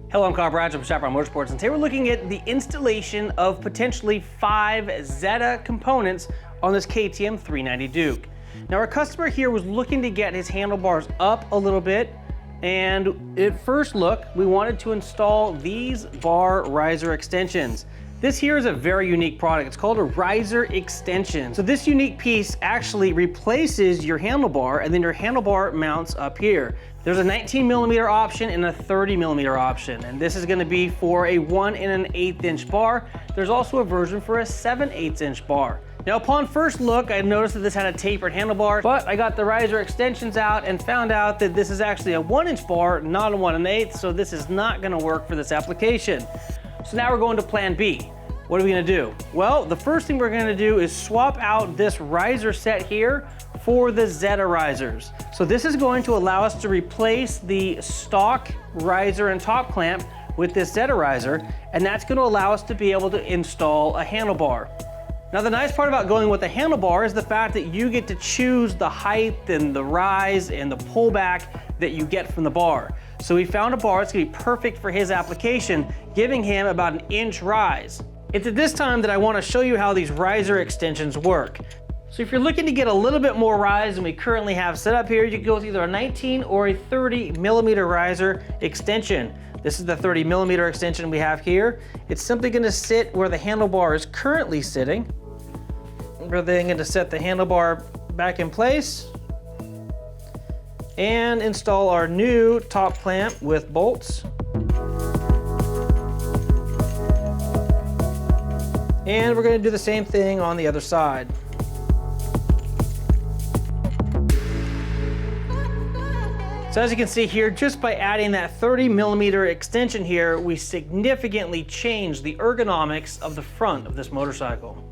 Hello, I'm Kyle Bradge from Chaparral Motorsports, and today we're looking at the installation of potentially 5 Zeta components on this KTM 390 Duke. Now, our customer here was looking to get his handlebars up a little bit, and at first look, we wanted to install these bar riser extensions. This here is a very unique product. It's called a riser extension. So this unique piece actually replaces your handlebar, and then your handlebar mounts up here. There's a 19mm option and a 30mm option, and this is gonna be for a 1 1/8 inch bar. There's also a version for a 7/8 inch bar. Now, upon first look, I noticed that this had a tapered handlebar, but I got the riser extensions out and found out that this is actually a 1 inch bar, not a 1 1/8, so this is not gonna work for this application. So now we're going to plan B. What are we gonna do? Well, the first thing we're gonna do is swap out this riser set here for the Zeta risers. So this is going to allow us to replace the stock riser and top clamp with this Zeta riser, and that's gonna allow us to be able to install a handlebar. Now, the nice part about going with the handlebar is the fact that you get to choose the height and the rise and the pullback that you get from the bar. So we found a bar that's gonna be perfect for his application, giving him about an inch rise. It's at this time that I want to show you how these riser extensions work. So if you're looking to get a little bit more rise than we currently have set up here, you can go with either a 19 or a 30mm riser extension. This is the 30mm extension we have here. It's simply going to sit where the handlebar is currently sitting. We're then going to set the handlebar back in place and install our new top clamp with bolts. And we're going to do the same thing on the other side. So as you can see here, just by adding that 30mm extension here, we significantly changed the ergonomics of the front of this motorcycle.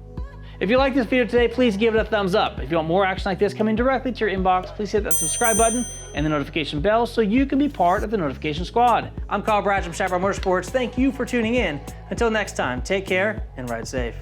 If you like this video today, please give it a thumbs up. If you want more action like this coming directly to your inbox, please hit that subscribe button and the notification bell so you can be part of the notification squad. I'm Kyle Bradge from Chaparral Motorsports. Thank you for tuning in. Until next time, take care and ride safe.